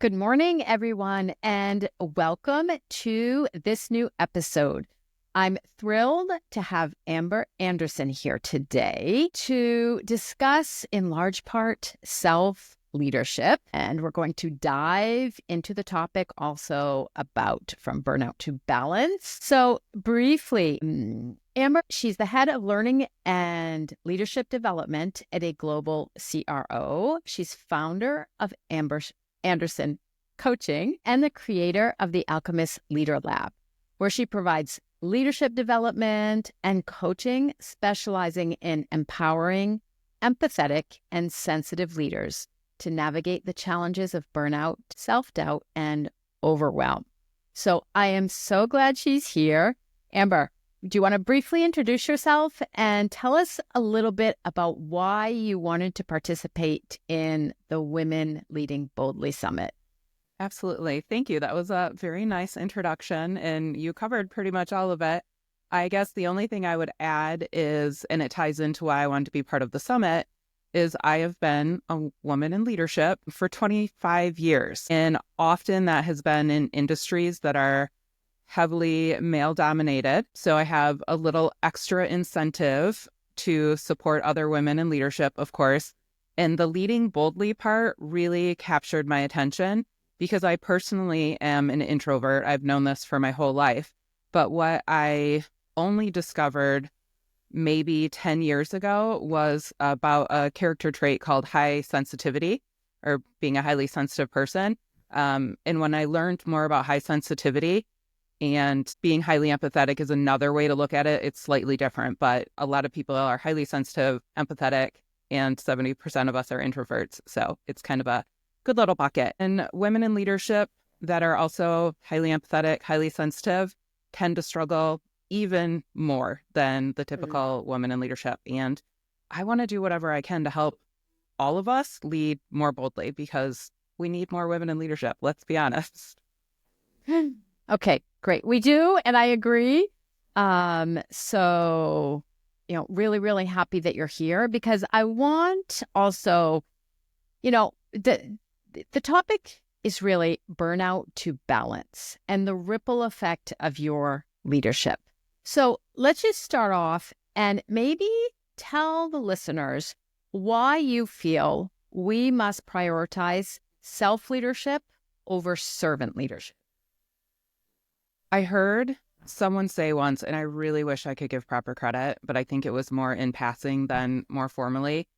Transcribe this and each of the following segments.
Good morning, everyone, and welcome to this new episode. I'm thrilled to have Amber Anderson here today to discuss, in large part, self-leadership. And we're going to dive into the topic also about from burnout to balance. So briefly, Amber, she's the head of learning and leadership development at a global CRO. She's founder of Anderson Coaching and the creator of the Alchemist Leader Lab, where she provides leadership development and coaching, specializing in empowering empathetic and sensitive leaders to navigate the challenges of burnout, self-doubt, and overwhelm. So I am so glad she's here. Amber, do you want to briefly introduce yourself and tell us a little bit about why you wanted to participate in the Women Leading Boldly Summit? Absolutely. Thank you. That was a very nice introduction, and you covered pretty much all of it. I guess the only thing I would add is, and it ties into why I wanted to be part of the summit, is I have been a woman in leadership for 25 years. And often that has been in industries that are heavily male-dominated. So I have a little extra incentive to support other women in leadership, of course. And the leading boldly part really captured my attention because I personally am an introvert. I've known this for my whole life. But what I only discovered maybe 10 years ago was about a character trait called high sensitivity, or being a highly sensitive person. And when I learned more about high sensitivity, and being highly empathetic is another way to look at it. It's slightly different, but a lot of people are highly sensitive, empathetic, and 70% of us are introverts. So it's kind of a good little bucket. And women in leadership that are also highly empathetic, highly sensitive, tend to struggle even more than the typical woman in leadership. And I want to do whatever I can to help all of us lead more boldly because we need more women in leadership. Let's be honest. Okay, great. We do, and I agree. So, really, really happy that you're here because I want also, the topic is really burnout to balance and the ripple effect of your leadership. So let's just start off and maybe tell the listeners why you feel we must prioritize self-leadership over servant leadership. I heard someone say once, and I really wish I could give proper credit, but I think it was more in passing than more formally,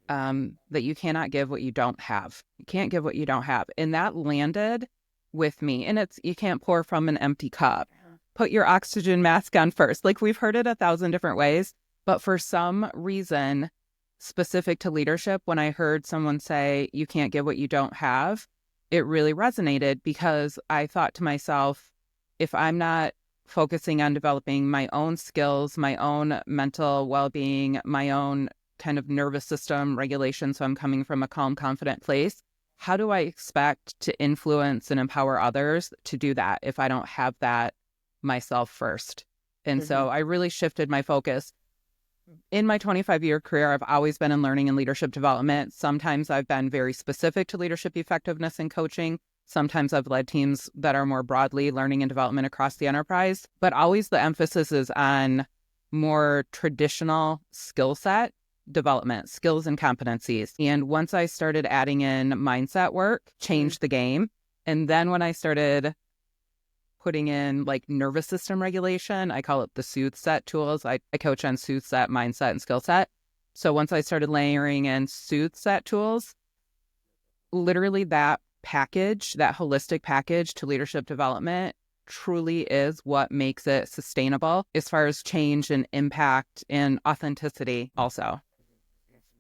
that you cannot give what you don't have. You can't give what you don't have. And that landed with me. And you can't pour from an empty cup. Put your oxygen mask on first. Like, we've heard it 1,000 different ways, but for some reason specific to leadership, when I heard someone say, you can't give what you don't have, it really resonated because I thought to myself, if I'm not focusing on developing my own skills, my own mental well-being, my own kind of nervous system regulation, so I'm coming from a calm, confident place, how do I expect to influence and empower others to do that if I don't have that myself first? And so I really shifted my focus. In my 25-year career, I've always been in learning and leadership development. Sometimes I've been very specific to leadership effectiveness and coaching. Sometimes I've led teams that are more broadly learning and development across the enterprise, but always the emphasis is on more traditional skill set development, skills and competencies. And once I started adding in mindset work, changed the game. And then when I started putting in like nervous system regulation, I call it the soothe set tools. I coach on soothe set, mindset, and skill set. So once I started layering in soothe set tools, literally that package, that holistic package to leadership development truly is what makes it sustainable as far as change and impact and authenticity also.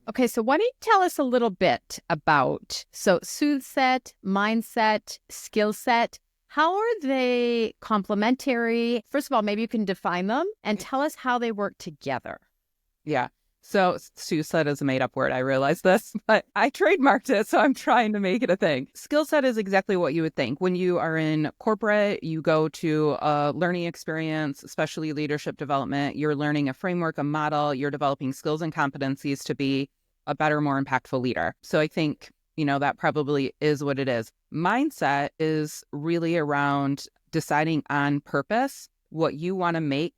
Okay, so why don't you tell us a little bit about, soothe set, mindset, skill set, how are they complementary? First of all, maybe you can define them and tell us how they work together. Yeah. So skill set is a made-up word. I realize this, but I trademarked it, so I'm trying to make it a thing. Skill set is exactly what you would think. When you are in corporate, you go to a learning experience, especially leadership development. You're learning a framework, a model. You're developing skills and competencies to be a better, more impactful leader. So I think that probably is what it is. Mindset is really around deciding on purpose what you want to make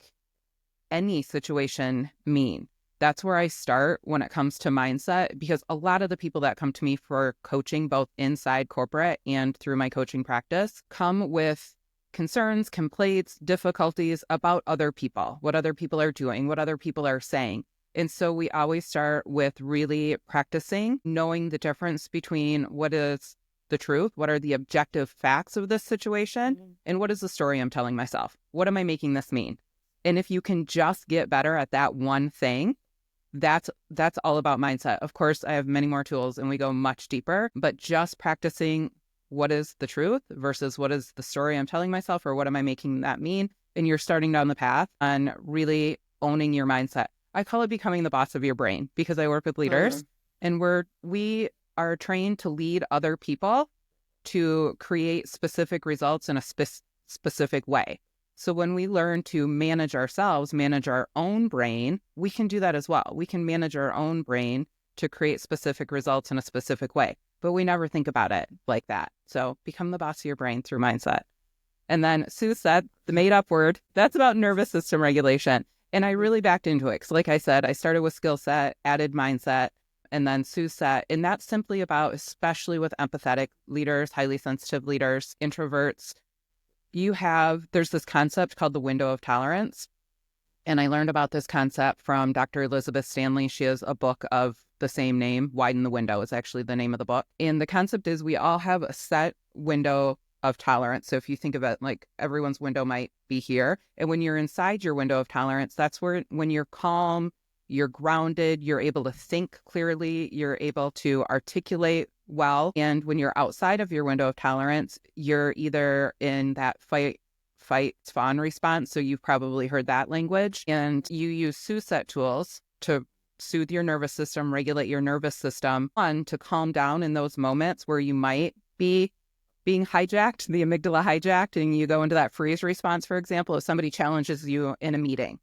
any situation mean. That's where I start when it comes to mindset, because a lot of the people that come to me for coaching, both inside corporate and through my coaching practice, come with concerns, complaints, difficulties about other people, what other people are doing, what other people are saying. And so we always start with really practicing knowing the difference between what is the truth, what are the objective facts of this situation, and what is the story I'm telling myself? What am I making this mean? And if you can just get better at that one thing, that's all about mindset. Of course, I have many more tools and we go much deeper, but just practicing what is the truth versus what is the story I'm telling myself, or what am I making that mean? And you're starting down the path on really owning your mindset. I call it becoming the boss of your brain, because I work with leaders and we are trained to lead other people to create specific results in a specific way. So when we learn to manage ourselves, manage our own brain, we can do that as well. We can manage our own brain to create specific results in a specific way, but we never think about it like that. So become the boss of your brain through mindset. And then Sue said, the made up word, that's about nervous system regulation. And I really backed into it. Because like I said, I started with skillset, added mindset, and then skillset. And that's simply about, especially with empathetic leaders, highly sensitive leaders, introverts, there's this concept called the window of tolerance. And I learned about this concept from Dr. Elizabeth Stanley. She has a book of the same name, Widen the Window is actually the name of the book. And the concept is we all have a set window of tolerance. So if you think of it like everyone's window might be here. And when you're inside your window of tolerance, that's when you're calm, you're grounded, you're able to think clearly, you're able to articulate well. And when you're outside of your window of tolerance, you're either in that fight, fawn response. So you've probably heard that language. And you use skillset tools to soothe your nervous system, regulate your nervous system, to calm down in those moments where you might be being hijacked, the amygdala hijacked, and you go into that freeze response, for example, if somebody challenges you in a meeting,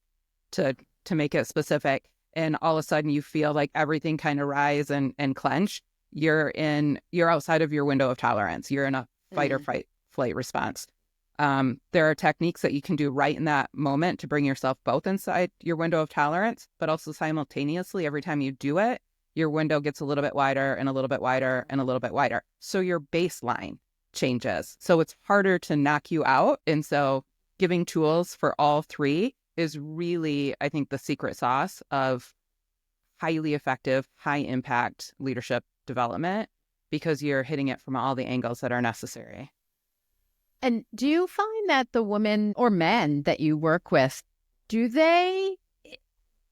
to make it specific, and all of a sudden you feel like everything kind of rise and clench, you're outside of your window of tolerance. You're in a fight or flight response. There are techniques that you can do right in that moment to bring yourself both inside your window of tolerance, but also simultaneously, every time you do it, your window gets a little bit wider and a little bit wider and a little bit wider. So your baseline changes. So it's harder to knock you out. And so giving tools for all three is really, I think, the secret sauce of highly effective, high impact leadership development, because you're hitting it from all the angles that are necessary. And do you find that the women or men that you work with,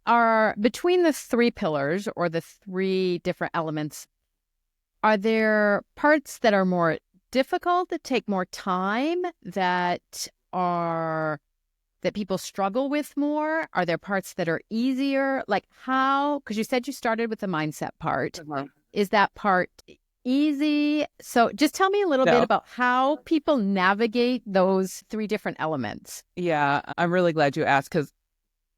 are between the three pillars or the three different elements, are there parts that are more difficult, that take more time, that people struggle with more? Are there parts that are easier? Like how, because you said you started with the mindset part. Is that part easy? So just tell me a little bit about how people navigate those three different elements. Yeah, I'm really glad you asked, because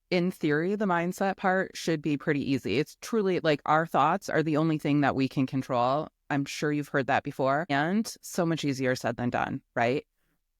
in theory, the mindset part should be pretty easy. It's truly like our thoughts are the only thing that we can control. I'm sure you've heard that before, and so much easier said than done, right?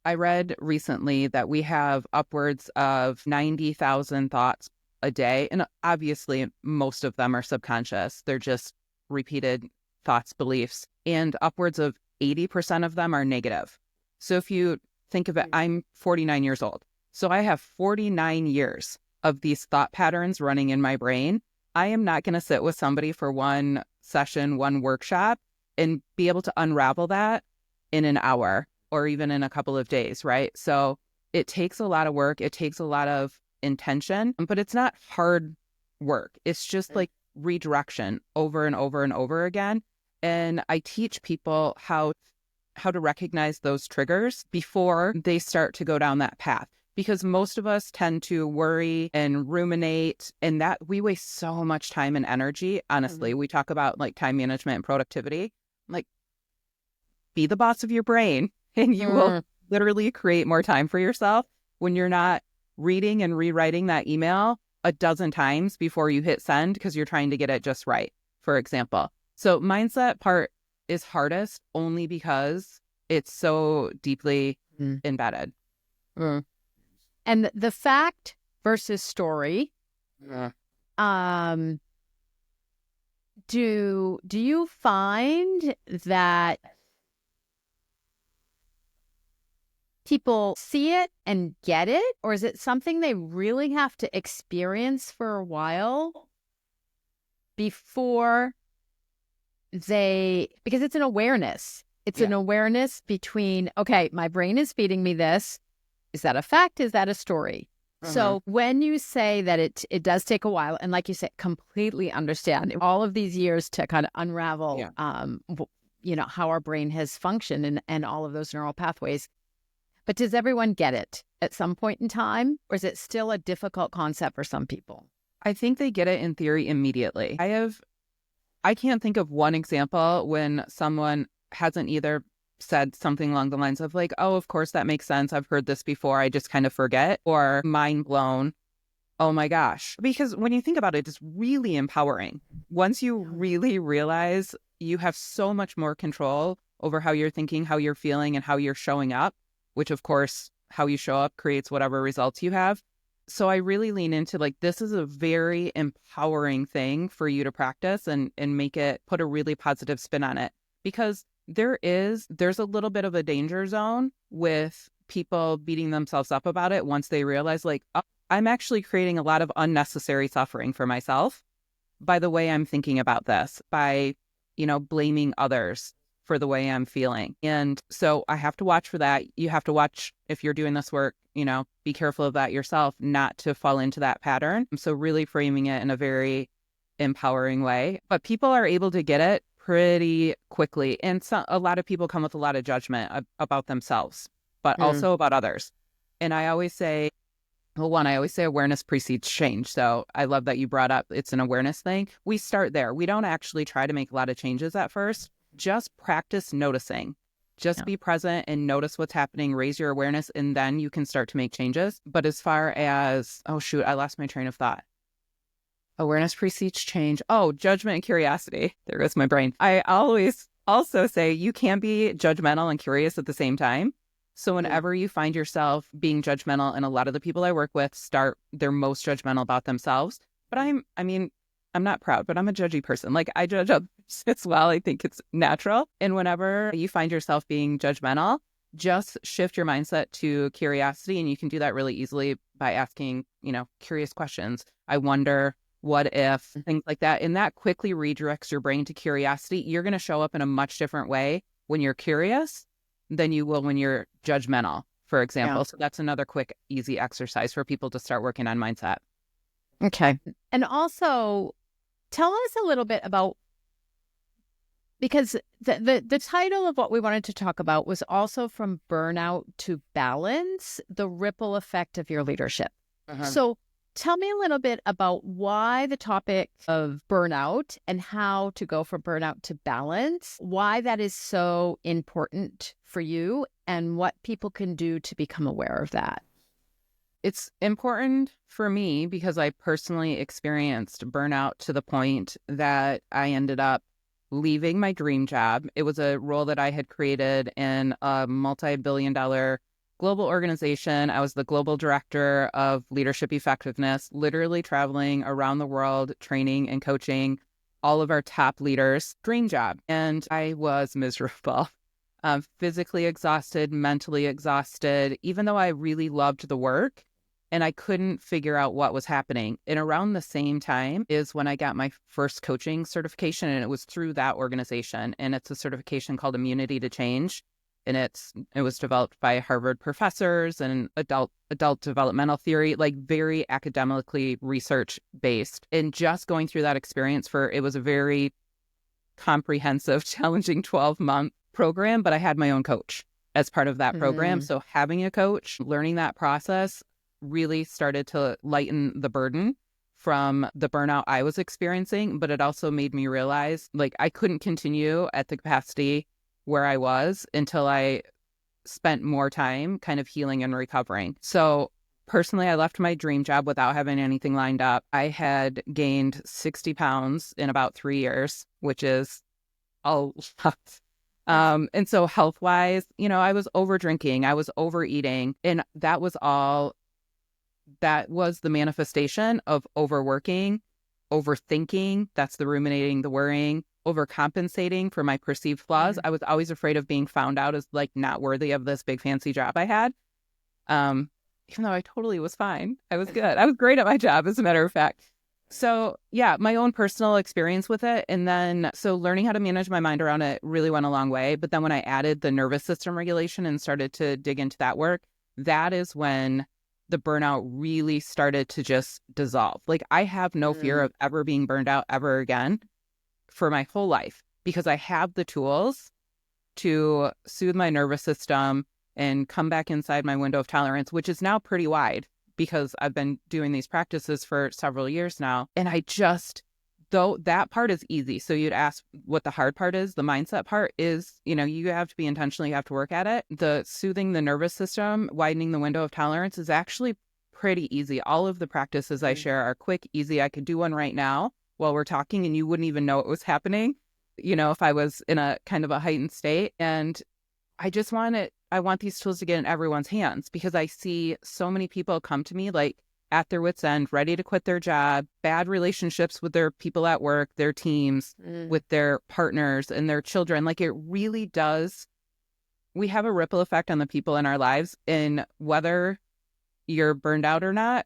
I read recently that we have upwards of 90,000 thoughts a day. And obviously, most of them are subconscious. They're just repeated thoughts, beliefs, and upwards of 80% of them are negative. So if you think of it, I'm 49 years old. So I have 49 years of these thought patterns running in my brain. I am not going to sit with somebody for one session, one workshop, and be able to unravel that in an hour or even in a couple of days, right? So it takes a lot of work. It takes a lot of intention, but it's not hard work. It's just like redirection over and over and over again. And I teach people how to recognize those triggers before they start to go down that path. Because most of us tend to worry and ruminate, and that we waste so much time and energy. Honestly, we talk about like time management and productivity. Like, be the boss of your brain, and you will literally create more time for yourself when you're not reading and rewriting that email a dozen times before you hit send because you're trying to get it just right, for example. So mindset part is hardest only because it's so deeply embedded. Mm. And the fact versus story, do you find that people see it and get it, or is it something they really have to experience for a while before because it's an awareness. It's an awareness between, okay, my brain is feeding me this. Is that a fact? Is that a story? So when you say that it does take a while, and like you said, completely understand all of these years to kind of unravel, how our brain has functioned and all of those neural pathways. But does everyone get it at some point in time, or is it still a difficult concept for some people? I think they get it in theory immediately. I can't think of one example when someone hasn't either said something along the lines of like, oh, of course, that makes sense. I've heard this before. I just kind of forget, or mind blown. Oh my gosh. Because when you think about it, it's really empowering. Once you really realize you have so much more control over how you're thinking, how you're feeling, and how you're showing up, which of course, how you show up creates whatever results you have. So I really lean into like, this is a very empowering thing for you to practice and put a really positive spin on it. Because there's a little bit of a danger zone with people beating themselves up about it once they realize like, oh, I'm actually creating a lot of unnecessary suffering for myself by the way I'm thinking about this, by, blaming others for the way I'm feeling. And so I have to watch for that. You have to watch if you're doing this work, be careful of that yourself, not to fall into that pattern. So really framing it in a very empowering way. But people are able to get it pretty quickly. And a lot of people come with a lot of judgment about themselves, but also about others. And I always say, awareness precedes change. So I love that you brought up it's an awareness thing. We start there. We don't actually try to make a lot of changes at first. Just practice noticing. Just be present and notice what's happening, raise your awareness, and then you can start to make changes. But as far as, oh shoot, I lost my train of thought. Awareness precedes change. Oh, judgment and curiosity. There goes my brain. I always also say you can't be judgmental and curious at the same time. So whenever you find yourself being judgmental, and a lot of the people I work with they're most judgmental about themselves. But I'm not proud, but I'm a judgy person. Like I judge others as well. I think it's natural. And whenever you find yourself being judgmental, just shift your mindset to curiosity. And you can do that really easily by asking, curious questions. I wonder, what if, things like that. And that quickly redirects your brain to curiosity. You're going to show up in a much different way when you're curious than you will when you're judgmental, for example. So that's another quick, easy exercise for people to start working on mindset. Okay. And also tell us a little bit about, because the title of what we wanted to talk about was also from burnout to balance, the ripple effect of your leadership. So tell me a little bit about why the topic of burnout and how to go from burnout to balance, why that is so important for you and what people can do to become aware of that. It's important for me because I personally experienced burnout to the point that I ended up leaving my dream job. It was a role that I had created in a multi-billion-dollar global organization. I was the global director of leadership effectiveness, literally traveling around the world, training and coaching all of our top leaders. Dream job. And I was miserable. Physically exhausted, mentally exhausted, even though I really loved the work and I couldn't figure out what was happening. And around the same time is when I got my first coaching certification, and it was through that organization. And it's a certification called Immunity to Change. And it was developed by Harvard professors and adult developmental theory, like very academically research based. And just going through that experience it was a very comprehensive, challenging 12-month program, but I had my own coach as part of that program. So having a coach, learning that process really started to lighten the burden from the burnout I was experiencing, but it also made me realize like I couldn't continue at the capacity where I was until I spent more time kind of healing and recovering. So personally, I left my dream job without having anything lined up. I had gained 60 pounds in about 3 years, which is a lot. And so health wise, I was over drinking, I was overeating, and that was the manifestation of overworking, overthinking. That's the ruminating, the worrying, overcompensating for my perceived flaws. I was always afraid of being found out as like not worthy of this big fancy job I had. Even though I totally was fine. I was good. I was great at my job, as a matter of fact. So yeah, my own personal experience with it. And then, so learning how to manage my mind around it really went a long way. But then when I added the nervous system regulation and started to dig into that work, that is when the burnout really started to just dissolve. Like I have no fear of ever being burned out ever again for my whole life because I have the tools to soothe my nervous system and come back inside my window of tolerance, which is now pretty wide because I've been doing these practices for several years now. And though that part is easy. So you'd ask what the hard part is. The mindset part is, you have to be intentional. You have to work at it. The soothing the nervous system, widening the window of tolerance is actually pretty easy. All of the practices I share are quick, easy. I could do one right now while we're talking and you wouldn't even know it was happening, if I was in a kind of a heightened state. And I want these tools to get in everyone's hands because I see so many people come to me like at their wits' end, ready to quit their job, bad relationships with their people at work, their teams, with their partners and their children. Like it really does. We have a ripple effect on the people in our lives, and whether you're burned out or not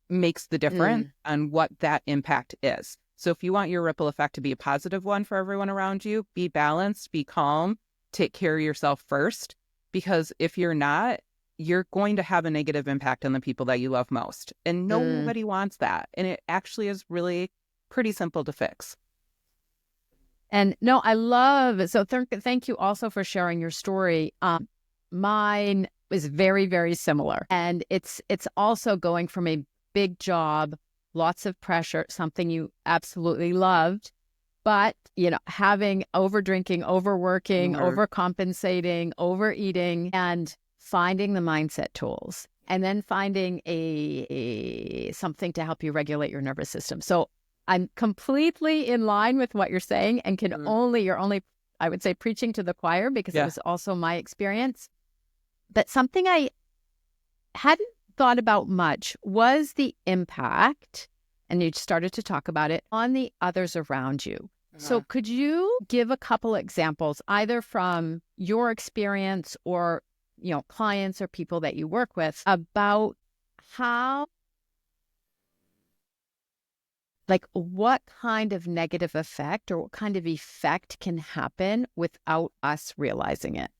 makes the difference on what that impact is. So if you want your ripple effect to be a positive one for everyone around you, be balanced, be calm, take care of yourself first. Because if you're not, you're going to have a negative impact on the people that you love most. And nobody wants that. And it actually is really pretty simple to fix. And no, I love it. So thank you also for sharing your story. Mine is very, very similar. And it's also going from a big job, lots of pressure, something you absolutely loved, but, having over-drinking, overworking, overcompensating, overeating, and finding the mindset tools, and then finding something to help you regulate your nervous system. So I'm completely in line with what you're saying and you're only, I would say, preaching to the choir because it was also my experience. But something I hadn't thought about much was the impact, and you started to talk about it, on the others around you. So could you give a couple examples, either from your experience or, clients or people that you work with, about how, like, what kind of negative effect or what kind of effect can happen without us realizing it?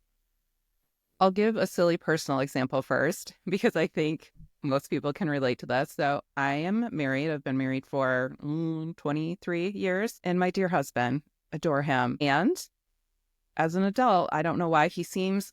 I'll give a silly personal example first because I think most people can relate to this. So I am married. I've been married for 23 years. And my dear husband, adore him. And as an adult, I don't know why he seems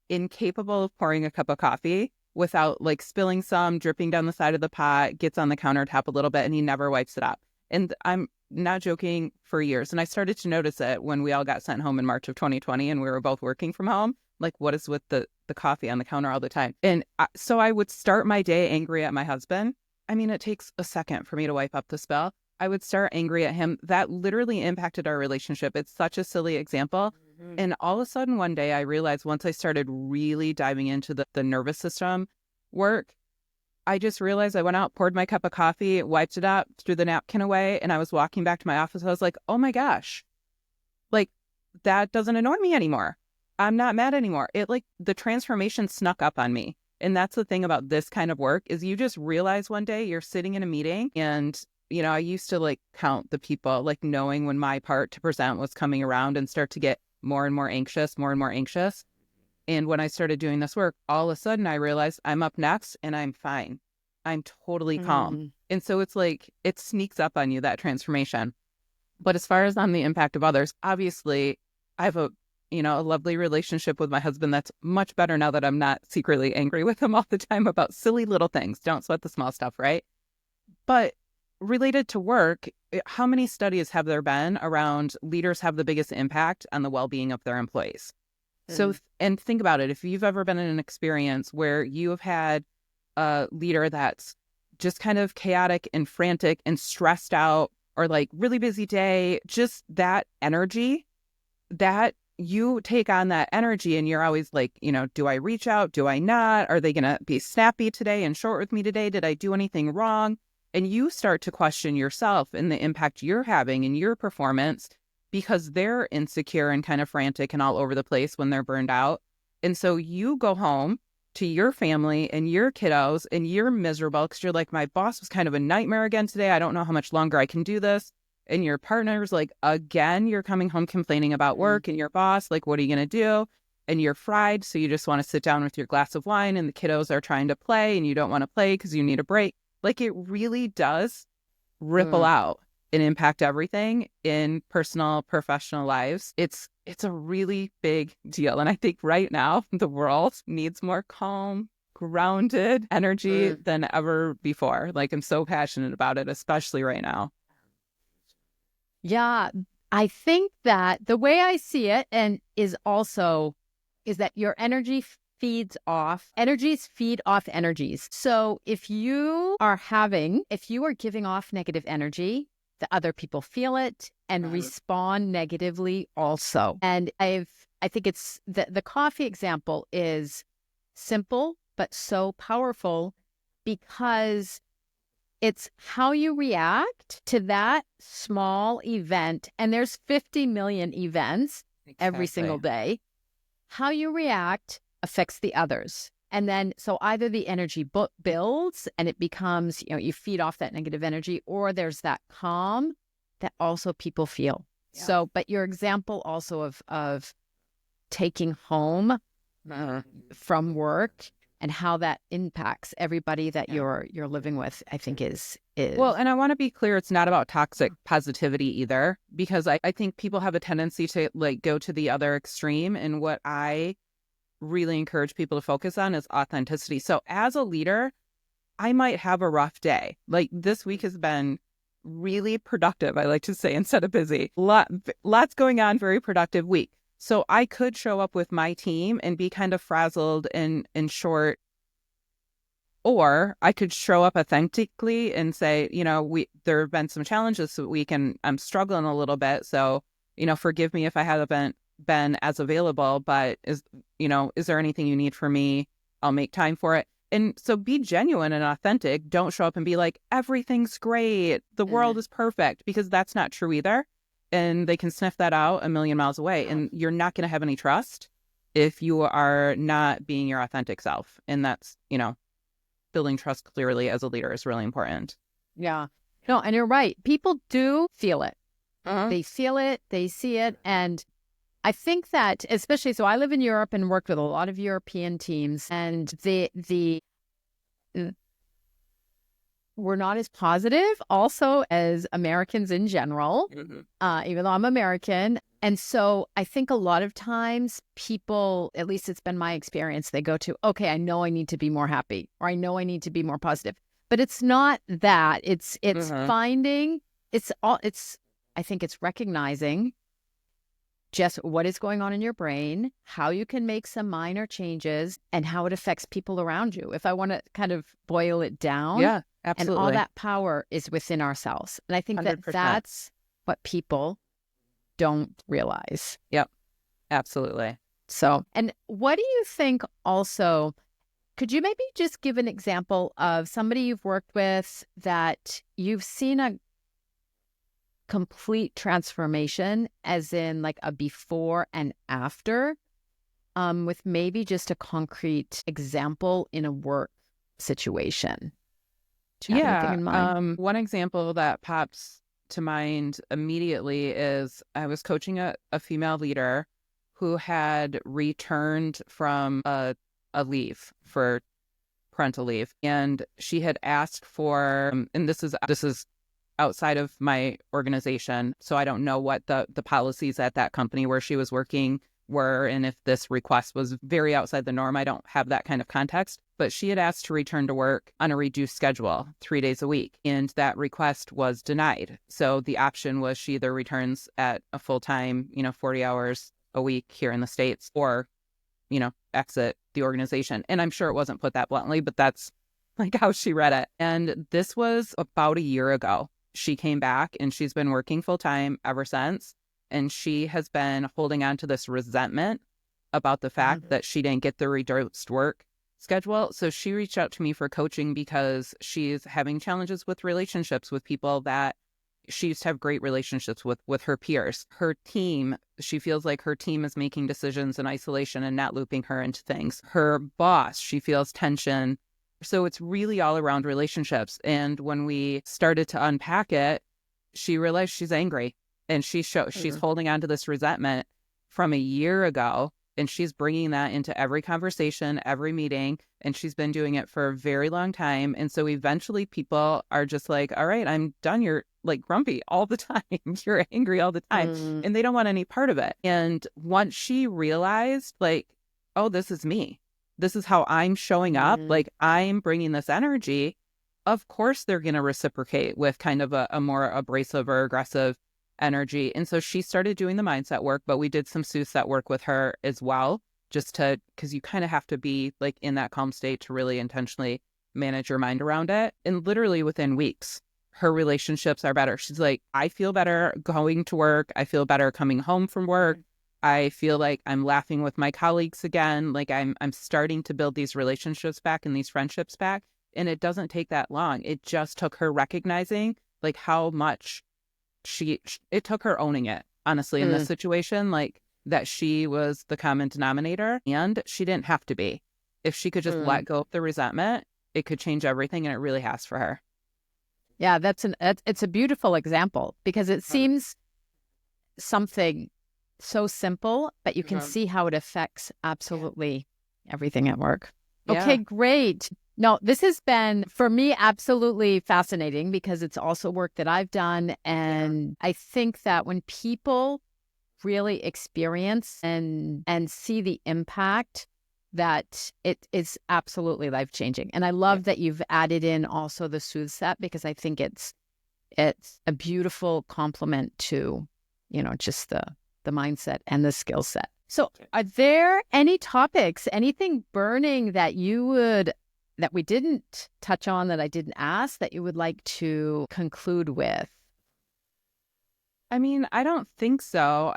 incapable of pouring a cup of coffee without like spilling some, dripping down the side of the pot, gets on the countertop a little bit, and he never wipes it up. And I'm not joking, for years. And I started to notice it when we all got sent home in March of 2020 and we were both working from home. Like, what is with the coffee on the counter all the time? And so I would start my day angry at my husband. I mean, it takes a second for me to wipe up the spill. I would start angry at him. That literally impacted our relationship. It's such a silly example. And all of a sudden, one day, I realized once I started really diving into the nervous system work, I just realized I went out, poured my cup of coffee, wiped it up, threw the napkin away, and I was walking back to my office. I was like, oh my gosh, like that doesn't annoy me anymore. I'm not mad anymore. It like the transformation snuck up on me. And that's the thing about this kind of work is you just realize one day you're sitting in a meeting and, I used to like count the people, like knowing when my part to present was coming around and start to get more and more anxious, more and more anxious. And when I started doing this work, all of a sudden I realized I'm up next and I'm fine. I'm totally calm. And so it's like, it sneaks up on you, that transformation. But as far as on the impact of others, obviously I have a lovely relationship with my husband that's much better now that I'm not secretly angry with him all the time about silly little things. Don't sweat the small stuff, right? But related to work, how many studies have there been around leaders have the biggest impact on the well-being of their employees? So, and think about it. If you've ever been in an experience where you have had a leader that's just kind of chaotic and frantic and stressed out, or like really busy day, just that energy that you take on that energy and you're always like, do I reach out? Do I not? Are they going to be snappy today and short with me today? Did I do anything wrong? And you start to question yourself and the impact you're having in your performance because they're insecure and kind of frantic and all over the place when they're burned out. And so you go home to your family and your kiddos and you're miserable because you're like, my boss was kind of a nightmare again today. I don't know how much longer I can do this. And your partner's like, again, you're coming home complaining about work and your boss, like, what are you going to do? And you're fried. So you just want to sit down with your glass of wine and the kiddos are trying to play and you don't want to play because you need a break. Like, it really does ripple out and impact everything in personal, professional lives. It's a really big deal. And I think right now the world needs more calm, grounded energy than ever before. Like, I'm so passionate about it, especially right now. Yeah, I think that the way I see it is that your energy feeds off energies feed off energies. So if you are giving off negative energy, the other people feel it and respond negatively also. And I think it's the coffee example is simple but so powerful because it's how you react to that small event. And there's 50 million events every single day. How you react affects the others. And then, so either the energy builds and it becomes, you feed off that negative energy, or there's that calm that also people feel. Yeah. So, but your example also of taking home from work and how that impacts everybody that you're living with, I think is well. And I want to be clear, it's not about toxic positivity either, because I think people have a tendency to like go to the other extreme. And what I really encourage people to focus on is authenticity. So as a leader, I might have a rough day. Like, this week has been really productive, I like to say, instead of busy. Lots going on, very productive week. So I could show up with my team and be kind of frazzled and short, or I could show up authentically and say, there have been some challenges this week and I'm struggling a little bit. So, forgive me if I haven't been as available, but is there anything you need from me? I'll make time for it. And so be genuine and authentic. Don't show up and be like, everything's great, the world is perfect, because that's not true either. And they can sniff that out a million miles away. And you're not going to have any trust if you are not being your authentic self. And that's, building trust clearly as a leader is really important. Yeah. No, and you're right. People do feel it. They feel it. They see it. And I think that, especially, so I live in Europe and worked with a lot of European teams, and we're not as positive also as Americans in general, even though I'm American. And so I think a lot of times people, at least it's been my experience, they go to, okay, I know I need to be more happy, or I know I need to be more positive. But it's not that. It's finding, I think it's recognizing just what is going on in your brain, how you can make some minor changes, and how it affects people around you. If I want to kind of boil it down. Yeah, absolutely. And all that power is within ourselves. And I think 100%. That's what people don't realize. Yep, absolutely. So, and what do you think also, could you maybe just give an example of somebody you've worked with that you've seen a complete transformation, as in like a before and after, with maybe just a concrete example in a work situation? Do you have anything in mind? One example that pops to mind immediately is I was coaching a female leader who had returned from a leave for parental leave, and she had asked for, and this is outside of my organization, so I don't know what the policies at that company where she was working were, and if this request was very outside the norm. I don't have that kind of context, but she had asked to return to work on a reduced schedule, 3 days a week, and that request was denied. So the option was she either returns at a full-time, 40 hours a week here in the States, or, exit the organization. And I'm sure it wasn't put that bluntly, but that's like how she read it. And this was about a year ago. She came back and she's been working full-time ever since. and she has been holding on to this resentment about the fact that she didn't get the reduced work schedule. So she reached out to me for coaching because she's having challenges with relationships with people that she used to have great relationships with her peers. Her team, she feels like her team is making decisions in isolation and not looping her into things. Her boss, she feels tension. So it's really all around relationships. And when we started to unpack it, she realized she's angry, and she's holding on to this resentment from a year ago. And she's bringing that into every conversation, every meeting, and she's been doing it for a very long time. And so eventually people are just like, all right, I'm done. You're like grumpy all the time. You're angry all the time. And they don't want any part of it. And once she realized, like, oh, this is me. This is how I'm showing up. Like, I'm bringing this energy. Of course, they're going to reciprocate with kind of a more abrasive or aggressive energy. And so she started doing the mindset work, but we did some skillset work with her as well, just to, because you kind of have to be like in that calm state to really intentionally manage your mind around it. And literally within weeks, her relationships are better. She's like, I feel better going to work. I feel better coming home from work. I feel like I'm laughing with my colleagues again. Like I'm starting to build these relationships back and these friendships back. And it doesn't take that long. It just took her recognizing like how much it took her owning it, honestly, in this situation, like that she was the common denominator, and she didn't have to be. If she could just let go of the resentment, it could change everything, and it really has for her. Yeah, it's a beautiful example, because it seems something so simple, but you can see how it affects absolutely everything at work. Yeah. Okay, great. No, this has been, for me, absolutely fascinating, because it's also work that I've done. And I think that when people really experience and see the impact, that it is absolutely life-changing. And I love that you've added in also the skillset, because I think it's a beautiful complement to, just the mindset and the skill set. So are there any topics, anything burning that we didn't touch on, that I didn't ask, that you would like to conclude with? I mean, I don't think so.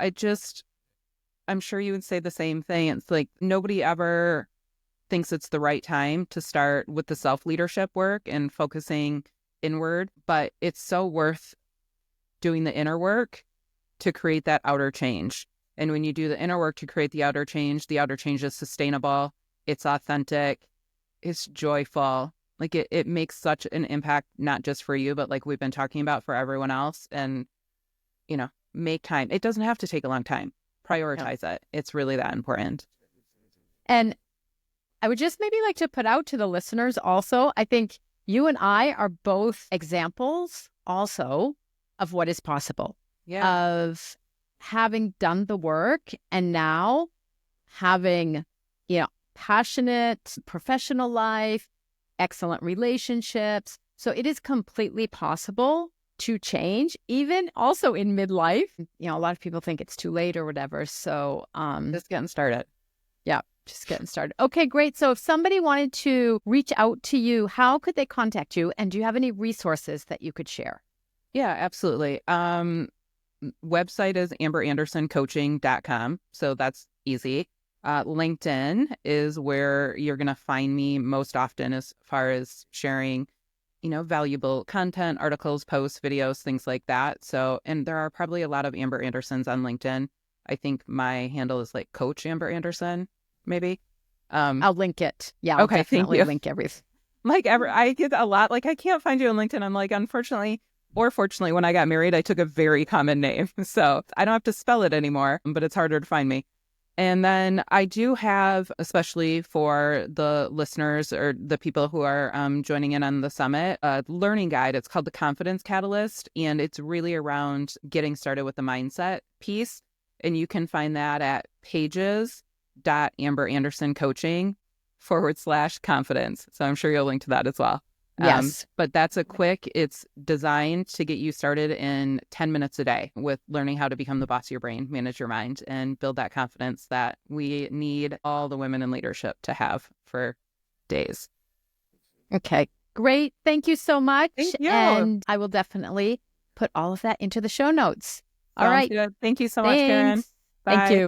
I'm sure you would say the same thing. It's like nobody ever thinks it's the right time to start with the self-leadership work and focusing inward, but it's so worth doing the inner work to create that outer change. And when you do the inner work to create the outer change is sustainable, it's authentic, it's joyful. Like it makes such an impact, not just for you, but like we've been talking about, for everyone else. And, make time. It doesn't have to take a long time. Prioritize it. It's really that important. And I would just maybe like to put out to the listeners also, I think you and I are both examples also of what is possible. Of having done the work and now having, passionate professional life, excellent relationships. So it is completely possible to change, even also in midlife. A lot of people think it's too late or whatever. So Just getting started. Yeah, just getting started. Okay, great. So if somebody wanted to reach out to you, how could they contact you? And do you have any resources that you could share? Yeah, absolutely. Website is amberandersoncoaching.com. So that's easy. LinkedIn is where you're going to find me most often as far as sharing, valuable content, articles, posts, videos, things like that. So, and there are probably a lot of Amber Andersons on LinkedIn. I think my handle is like Coach Amber Anderson, maybe. I'll link it. Yeah, I'll okay, definitely thank you. Link everything. I get a lot, like I can't find you on LinkedIn. I'm like, unfortunately, or fortunately, when I got married, I took a very common name. So I don't have to spell it anymore, but it's harder to find me. And then I do have, especially for the listeners or the people who are joining in on the summit, a learning guide. It's called the Confidence Catalyst, and it's really around getting started with the mindset piece. And you can find that at pages.amberandersoncoaching.com/confidence. So I'm sure you'll link to that as well. Yes. But it's designed to get you started in 10 minutes a day with learning how to become the boss of your brain, manage your mind, and build that confidence that we need all the women in leadership to have for days. Okay, great. Thank you so much. Thank you. And I will definitely put all of that into the show notes. All right. good. Thank you so much, Karen. Thanks. Bye. Thank you.